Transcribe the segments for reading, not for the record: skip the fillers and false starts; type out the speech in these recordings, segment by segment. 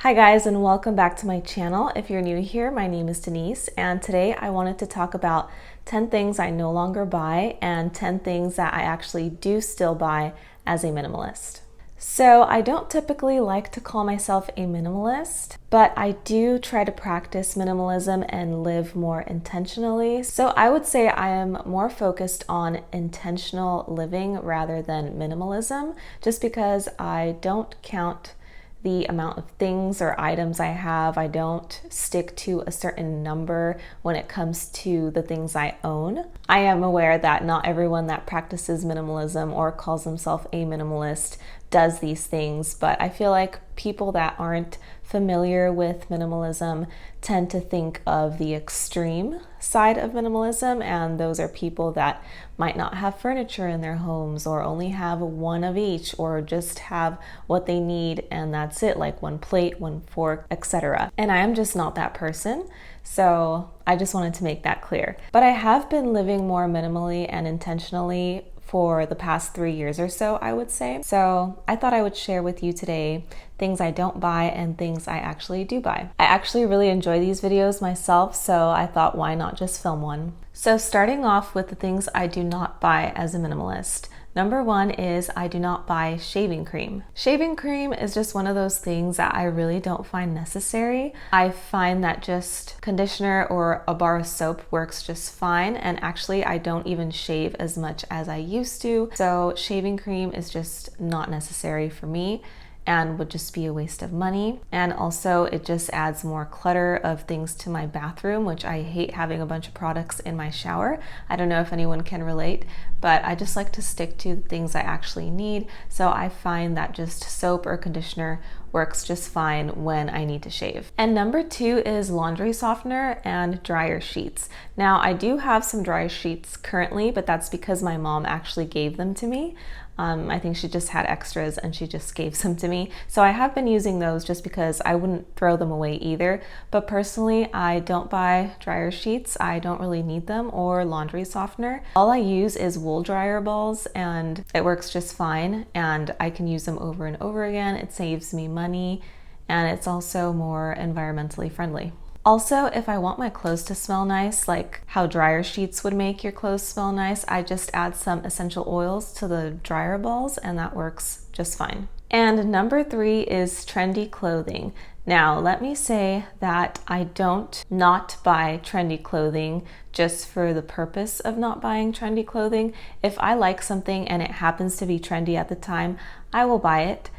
Hi guys, and welcome back to my channel. If you're new here, my name is Denise, and today I wanted to talk about 10 things I no longer buy and 10 things that I actually do still buy as a minimalist. So I don't typically like to call myself a minimalist, but I do try to practice minimalism and live more intentionally. So I would say I am more focused on intentional living rather than minimalism, just because I don't count the amount of things or items I have. I don't stick to a certain number when it comes to the things I own. I am aware that not everyone that practices minimalism or calls themselves a minimalist does these things, but I feel like people that aren't familiar with minimalism tend to think of the extreme side of minimalism, and those are people that might not have furniture in their homes or only have one of each or just have what they need and that's it, like one plate, one fork, etc. And I am just not that person. So I just wanted to make that clear. But I have been living more minimally and intentionally for the past 3 years or so, I would say. So I thought I would share with you today things I don't buy and things I actually do buy. I actually really enjoy these videos myself, so I thought why not just film one. So starting off with the things I do not buy as a minimalist. Number one is I do not buy shaving cream. Shaving cream is just one of those things that I really don't find necessary. I find that just conditioner or a bar of soap works just fine, and actually I don't even shave as much as I used to. So shaving cream is just not necessary for me and would just be a waste of money. And also it just adds more clutter of things to my bathroom, which I hate having a bunch of products in my shower. I don't know if anyone can relate, but I just like to stick to the things I actually need. So I find that just soap or conditioner works just fine when I need to shave. And number two is laundry softener and dryer sheets. Now I do have some dryer sheets currently, but that's because my mom actually gave them to me. I think she just had extras and she just gave some to me. So I have been using those just because I wouldn't throw them away either. But personally, I don't buy dryer sheets. I don't really need them, or laundry softener. All I use is wool dryer balls and it works just fine. And I can use them over and over again. It saves me money and it's also more environmentally friendly. Also, if I want my clothes to smell nice, like how dryer sheets would make your clothes smell nice, I just add some essential oils to the dryer balls and that works just fine. And number three is trendy clothing. Now, let me say that I don't not buy trendy clothing just for the purpose of not buying trendy clothing. If I like something and it happens to be trendy at the time, I will buy it.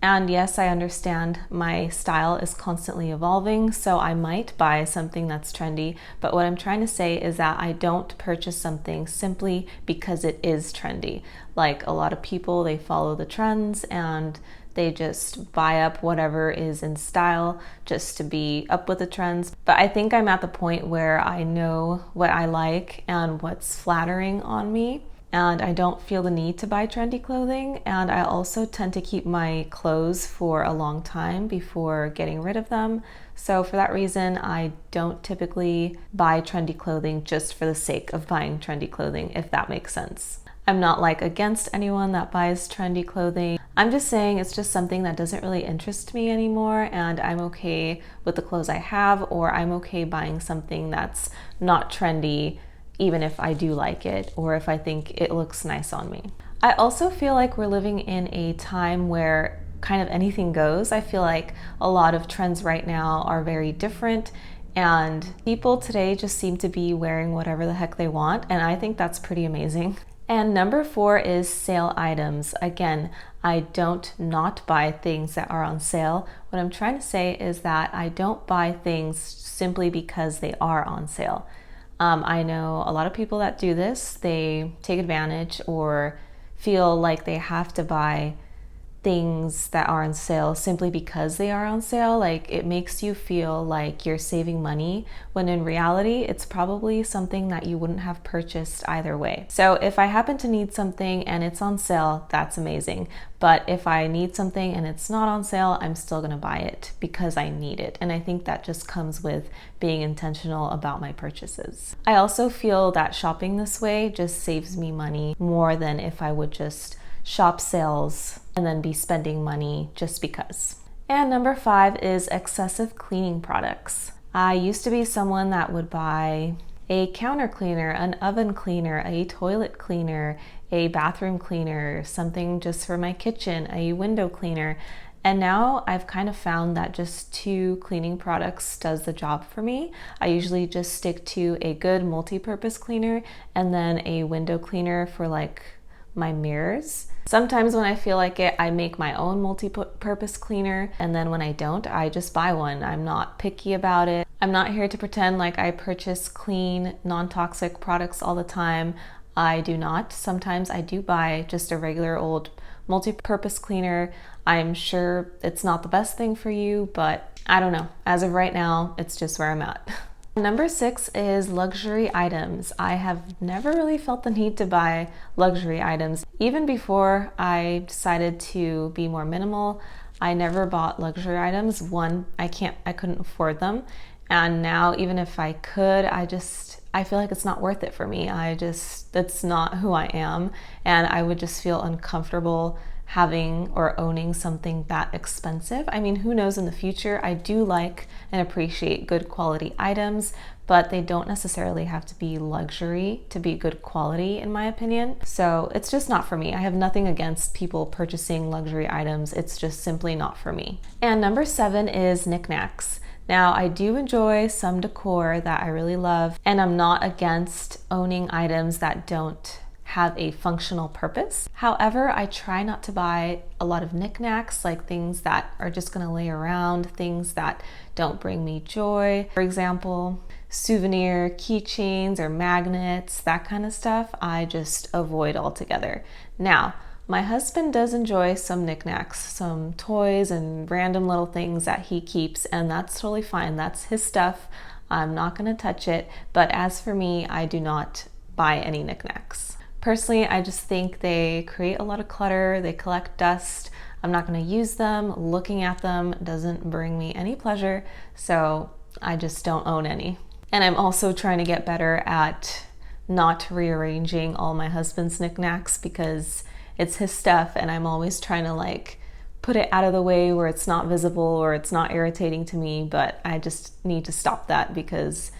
And yes, I understand my style is constantly evolving, so I might buy something that's trendy, but what I'm trying to say is that I don't purchase something simply because it is trendy. Like a lot of people, they follow the trends and they just buy up whatever is in style just to be up with the trends. But I think I'm at the point where I know what I like and what's flattering on me, and I don't feel the need to buy trendy clothing. And I also tend to keep my clothes for a long time before getting rid of them. So for that reason, I don't typically buy trendy clothing just for the sake of buying trendy clothing, if that makes sense. I'm not like against anyone that buys trendy clothing. I'm just saying it's just something that doesn't really interest me anymore, and I'm okay with the clothes I have, or I'm okay buying something that's not trendy even if I do like it or if I think it looks nice on me. I also feel like we're living in a time where kind of anything goes. I feel like a lot of trends right now are very different, and people today just seem to be wearing whatever the heck they want, and I think that's pretty amazing. And number four is sale items. Again, I don't not buy things that are on sale. What I'm trying to say is that I don't buy things simply because they are on sale. I know a lot of people that do this. They take advantage or feel like they have to buy things that are on sale simply because they are on sale. Like, it makes you feel like you're saving money, when in reality it's probably something that you wouldn't have purchased either way. So if I happen to need something and it's on sale, that's amazing. But if I need something and it's not on sale, I'm still gonna buy it because I need it. And I think that just comes with being intentional about my purchases. I also feel that shopping this way just saves me money more than if I would just shop sales and then be spending money just because. And number 5 is excessive cleaning products. I used to be someone that would buy a counter cleaner, an oven cleaner, a toilet cleaner, a bathroom cleaner, something just for my kitchen, a window cleaner. And now I've kind of found that just 2 cleaning products does the job for me. I usually just stick to a good multi-purpose cleaner and then a window cleaner for like my mirrors. Sometimes when I feel like it, I make my own multi-purpose cleaner, and then when I don't, I just buy one. I'm not picky about it. I'm not here to pretend like I purchase clean, non-toxic products all the time. I do not. Sometimes I do buy just a regular old multi-purpose cleaner. I'm sure it's not the best thing for you, but I don't know. As of right now, it's just where I'm at. Number 6 is luxury items. I have never really felt the need to buy luxury items. Even before I decided to be more minimal, I never bought luxury items. One, I couldn't afford them. And now even if I could, I feel like it's not worth it for me. That's not who I am. And I would just feel uncomfortable having or owning something that expensive. I mean, who knows in the future? I do like and appreciate good quality items, but they don't necessarily have to be luxury to be good quality, in my opinion. So it's just not for me. I have nothing against people purchasing luxury items. It's just simply not for me. And number 7 is Knick Knacks. Now, I do enjoy some decor that I really love, and I'm not against owning items that don't have a functional purpose. However, I try not to buy a lot of knickknacks, like things that are just gonna lay around, things that don't bring me joy. For example, souvenir keychains or magnets, that kind of stuff, I just avoid altogether. Now, my husband does enjoy some knickknacks, some toys and random little things that he keeps, and that's totally fine. That's his stuff. I'm not gonna touch it. But as for me, I do not buy any knickknacks. Personally, I just think they create a lot of clutter, they collect dust. I'm not gonna use them. Looking at them doesn't bring me any pleasure, so I just don't own any. And I'm also trying to get better at not rearranging all my husband's knickknacks because it's his stuff and I'm always trying to like put it out of the way where it's not visible or it's not irritating to me, but I just need to stop that because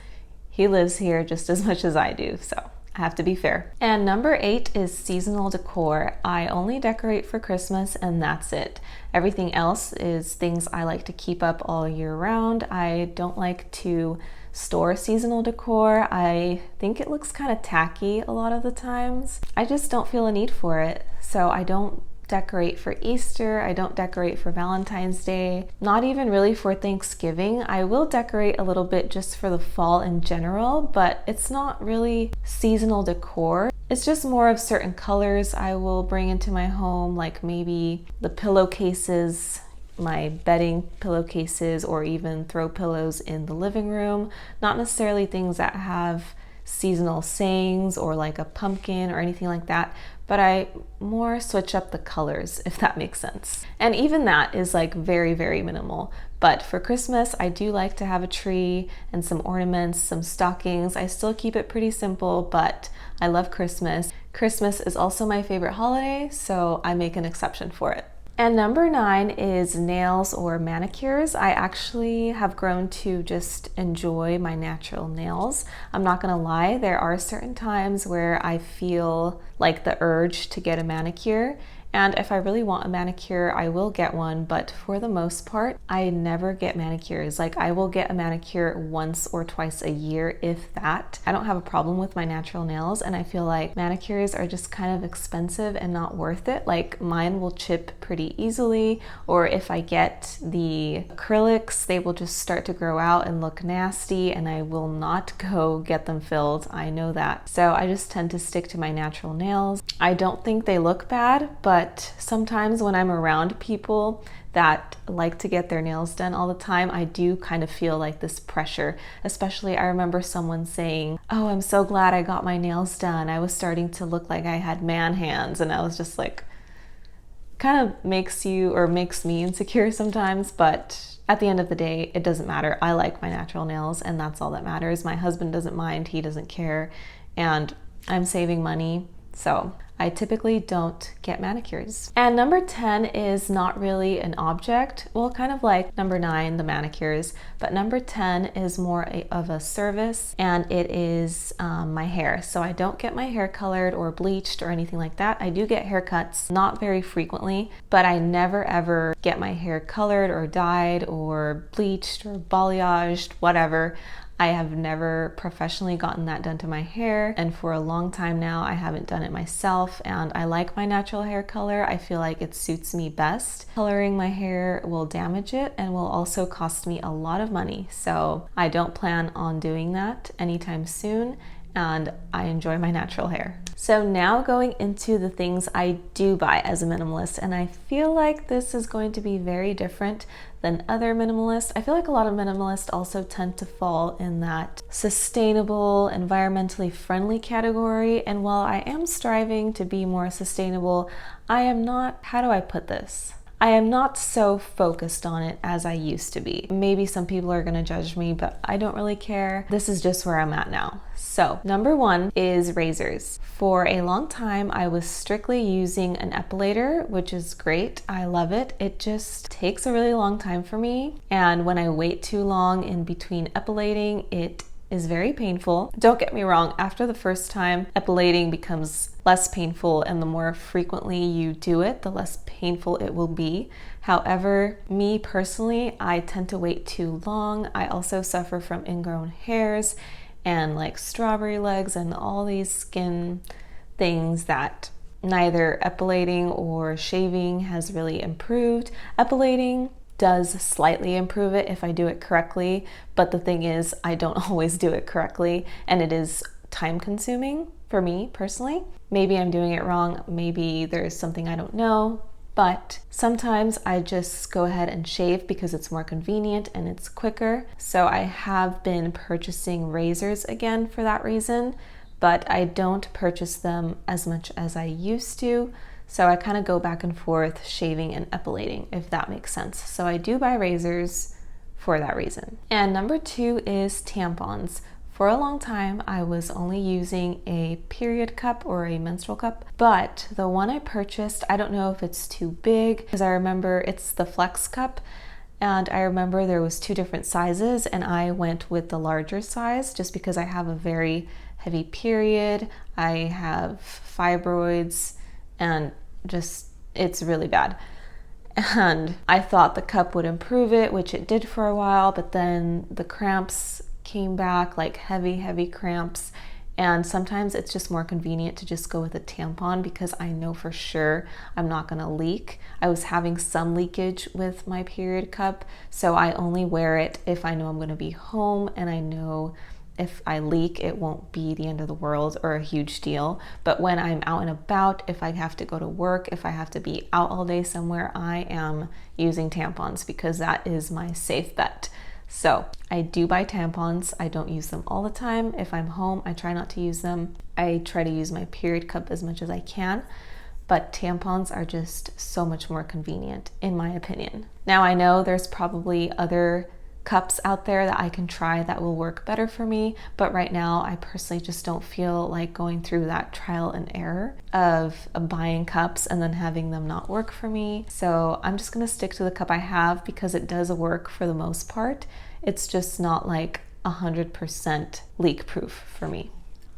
he lives here just as much as I do, so I have to be fair. And number 8 is seasonal decor. I only decorate for Christmas and that's it. Everything else is things I like to keep up all year round. I don't like to store seasonal decor. I think it looks kind of tacky a lot of the times. I just don't feel a need for it. So I don't decorate for Easter, I don't decorate for Valentine's Day, not even really for Thanksgiving. I will decorate a little bit just for the fall in general, but it's not really seasonal decor. It's just more of certain colors I will bring into my home, like maybe the pillowcases, my bedding pillowcases, or even throw pillows in the living room. Not necessarily things that have seasonal sayings or like a pumpkin or anything like that, but I more switch up the colors, if that makes sense. And even that is like very, very minimal. But for Christmas, I do like to have a tree and some ornaments, some stockings. I still keep it pretty simple, but I love Christmas. Christmas is also my favorite holiday, so I make an exception for it. And number 9 is nails or manicures. I actually have grown to just enjoy my natural nails. I'm not gonna lie, there are certain times where I feel like the urge to get a manicure. And if I really want a manicure, I will get one, but for the most part, I never get manicures. Like I will get a manicure once or twice a year, if that. I don't have a problem with my natural nails, and I feel like manicures are just kind of expensive and not worth it. Like mine will chip pretty easily, or if I get the acrylics, they will just start to grow out and look nasty, and I will not go get them filled. I know that. So I just tend to stick to my natural nails. I don't think they look bad, but sometimes when I'm around people that like to get their nails done all the time, I do kind of feel like this pressure. Especially I remember someone saying, "Oh, I'm so glad I got my nails done. I was starting to look like I had man hands." And I was just like, kind of makes me insecure sometimes, but at the end of the day, it doesn't matter. I like my natural nails and that's all that matters. My husband doesn't mind, he doesn't care, and I'm saving money. So I typically don't get manicures. And number 10 is not really an object. Well, kind of like number 9, the manicures, but number 10 is more of a service, and it is my hair. So I don't get my hair colored or bleached or anything like that. I do get haircuts, not very frequently, but I never ever get my hair colored or dyed or bleached or balayaged, whatever. I have never professionally gotten that done to my hair, and for a long time now I haven't done it myself, and I like my natural hair color. I feel like it suits me best. Coloring my hair will damage it and will also cost me a lot of money, so I don't plan on doing that anytime soon, and I enjoy my natural hair. So now going into the things I do buy as a minimalist, and I feel like this is going to be very different than other minimalists. I feel like a lot of minimalists also tend to fall in that sustainable, environmentally friendly category, and while I am striving to be more sustainable, I am not, how do I put this? I am not so focused on it as I used to be. Maybe some people are gonna judge me, but I don't really care. This is just where I'm at now. So, number 1 is razors. For a long time, I was strictly using an epilator, which is great. I love it. It just takes a really long time for me. And when I wait too long in between epilating, it is very painful. Don't get me wrong, after the first time, epilating becomes less painful, and the more frequently you do it, the less painful it will be. However, me personally, I tend to wait too long. I also suffer from ingrown hairs and like strawberry legs and all these skin things that neither epilating or shaving has really improved. Epilating does slightly improve it if I do it correctly, but the thing is, I don't always do it correctly, and it is time consuming for me personally. Maybe I'm doing it wrong, maybe there's something I don't know, but sometimes I just go ahead and shave because it's more convenient and it's quicker. So I have been purchasing razors again for that reason, but I don't purchase them as much as I used to. So I kind of go back and forth shaving and epilating, if that makes sense. So I do buy razors for that reason. And number 2 is tampons. For a long time, I was only using a period cup or a menstrual cup, but the one I purchased, I don't know if it's too big, because I remember it's the Flex cup, and I remember there was 2 different sizes, and I went with the larger size just because I have a very heavy period, I have fibroids, and just, it's really bad. And I thought the cup would improve it, which it did for a while, but then the cramps came back, like heavy cramps. And sometimes it's just more convenient to just go with a tampon because I know for sure I'm not gonna leak. I was having some leakage with my period cup, so I only wear it if I know I'm gonna be home and I know if I leak, it won't be the end of the world or a huge deal. But when I'm out and about, if I have to go to work, if I have to be out all day somewhere, I am using tampons because that is my safe bet. So I do buy tampons. I don't use them all the time. If I'm home, I try not to use them. I try to use my period cup as much as I can, but tampons are just so much more convenient in my opinion. Now I know there's probably other cups out there that I can try that will work better for me, but right now I personally just don't feel like going through that trial and error of buying cups and then having them not work for me. So I'm just gonna stick to the cup I have because it does work for the most part. It's just not like 100% leak proof for me.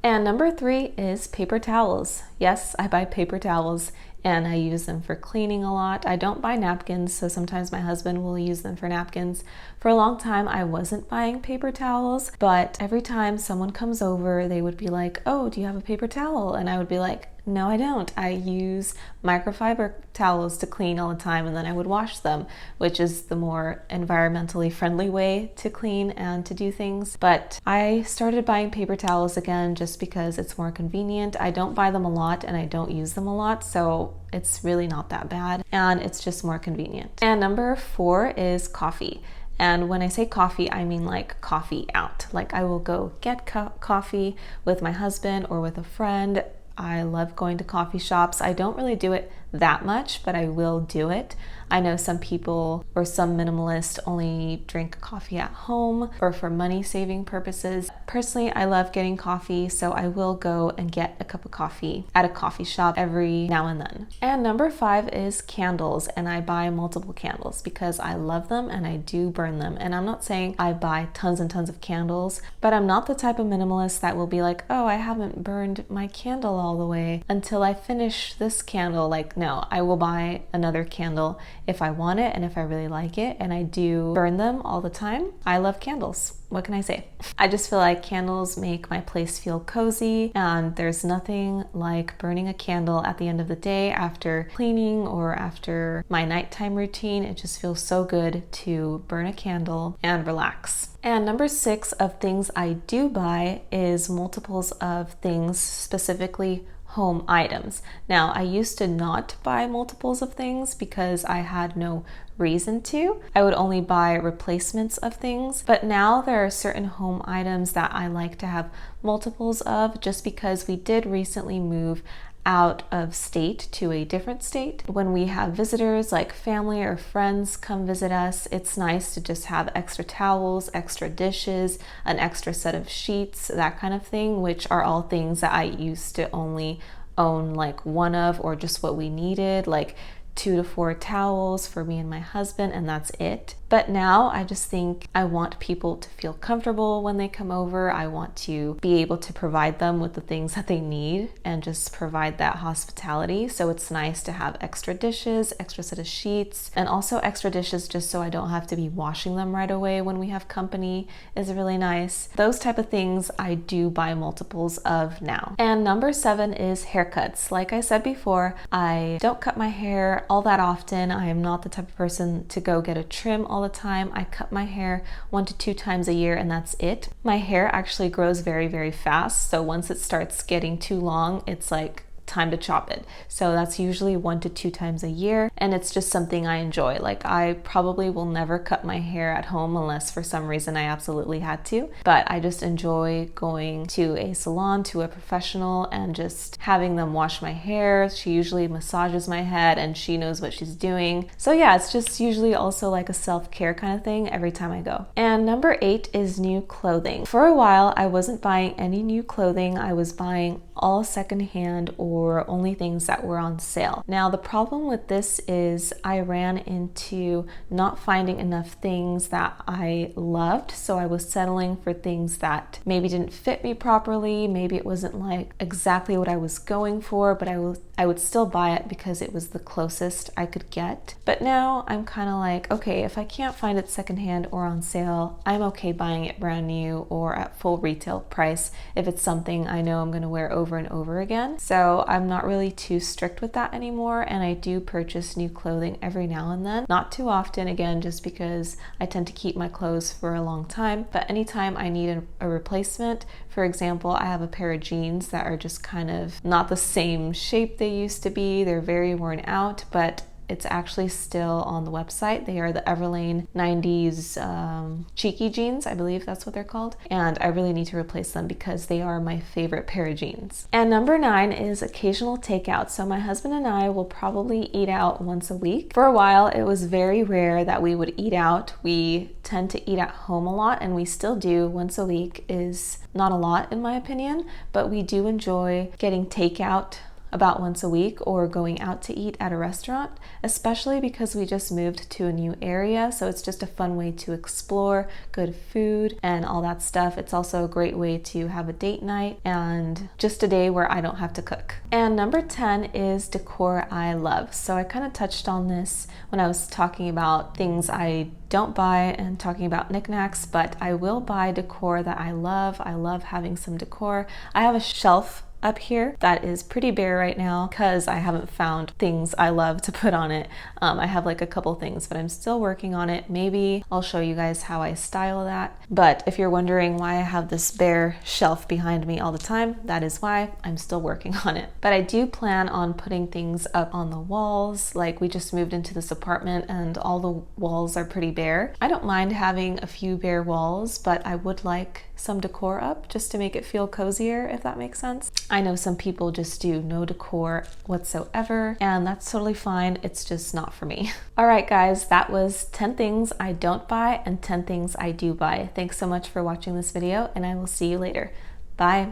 And number 3 is paper towels. Yes, I buy paper towels and I use them for cleaning a lot. I don't buy napkins, so sometimes my husband will use them for napkins. For a long time, I wasn't buying paper towels, but every time someone comes over, they would be like, "Oh, do you have a paper towel?" And I would be like, "No, I don't. I use microfiber towels to clean all the time, and then I would wash them," which is the more environmentally friendly way to clean and to do things. But I started buying paper towels again just because it's more convenient. I don't buy them a lot and I don't use them a lot, so it's really not that bad, and it's just more convenient. And number 4 is coffee. And when I say coffee, I mean like coffee out. Like I will go get coffee with my husband or with a friend. I love going to coffee shops. I don't really do it that much, but I will do it. I know some people or some minimalists only drink coffee at home or for money saving purposes. Personally, I love getting coffee, so I will go and get a cup of coffee at a coffee shop every now and then. And number 5 is candles, and I buy multiple candles because I love them and I do burn them. And I'm not saying I buy tons and tons of candles, but I'm not the type of minimalist that will be like, oh, I haven't burned my candle all the way until I finish this candle. Like, no, I will buy another candle if I want it and if I really like it, and I do burn them all the time. I love candles. What can I say? I just feel like candles make my place feel cozy, and there's nothing like burning a candle at the end of the day after cleaning or after my nighttime routine. It just feels so good to burn a candle and relax. And number 6 of things I do buy is multiples of things, specifically home items. Now, I used to not buy multiples of things because I had no reason to. I would only buy replacements of things, but now there are certain home items that I like to have multiples of, just because we did recently move out of state to a different state. When we have visitors like family or friends come visit us, it's nice to just have extra towels, extra dishes, an extra set of sheets, that kind of thing, which are all things that I used to only own like one of, or just what we needed, like 2 to 4 towels for me and my husband, and that's it. But now I just think I want people to feel comfortable when they come over. I want to be able to provide them with the things that they need and just provide that hospitality. So it's nice to have extra dishes, extra set of sheets, and also extra dishes just so I don't have to be washing them right away when we have company is really nice. Those type of things I do buy multiples of now. And number 7 is haircuts. Like I said before, I don't cut my hair all that often. I am not the type of person to go get a trim all the time. I cut my hair 1 to 2 times a year and that's it. My hair actually grows very, very fast. So once it starts getting too long, it's like time to chop it. So that's usually 1 to 2 times a year, and it's just something I enjoy. Like, I probably will never cut my hair at home unless for some reason I absolutely had to, but I just enjoy going to a salon, to a professional, and just having them wash my hair. She usually massages my head and she knows what she's doing. So yeah, it's just usually also like a self-care kind of thing every time I go. And number 8 is new clothing. For a while I wasn't buying any new clothing. I was buying all secondhand or only things that were on sale. Now, the problem with this is I ran into not finding enough things that I loved, so I was settling for things that maybe didn't fit me properly. Maybe it wasn't like exactly what I was going for, but I would still buy it because it was the closest I could get. But now I'm kind of like, okay, if I can't find it secondhand or on sale, I'm okay buying it brand new or at full retail price if it's something I know I'm going to wear over and over again. So I'm not really too strict with that anymore, and I do purchase new clothing every now and then. Not too often, again, just because I tend to keep my clothes for a long time, but anytime I need a replacement. For example, I have a pair of jeans that are just kind of not the same shape they used to be. They're very worn out, but it's actually still on the website. They are the Everlane 90s cheeky jeans, I believe that's what they're called. And I really need to replace them because they are my favorite pair of jeans. And number 9 is occasional takeout. So my husband and I will probably eat out once a week. For a while, it was very rare that we would eat out. We tend to eat at home a lot, and we still do. Once a week is not a lot in my opinion, but we do enjoy getting takeout about once a week or going out to eat at a restaurant, especially because we just moved to a new area. So it's just a fun way to explore good food and all that stuff. It's also a great way to have a date night and just a day where I don't have to cook. And number 10 is decor I love. So I kind of touched on this when I was talking about things I don't buy and talking about Knick Knacks, but I will buy decor that I love. I love having some decor. I have a shelf up here that is pretty bare right now because I haven't found things I love to put on it. I have like a couple things, but I'm still working on it. Maybe I'll show you guys how I style that. But if you're wondering why I have this bare shelf behind me all the time, that is why. I'm still working on it. But I do plan on putting things up on the walls. Like, we just moved into this apartment and all the walls are pretty bare. I don't mind having a few bare walls, but I would like some decor up just to make it feel cozier, if that makes sense. I know some people just do no decor whatsoever, and that's totally fine. It's just not for me. All right, guys, that was 10 things I don't buy and 10 things I do buy. Thanks so much for watching this video, and I will see you later. Bye.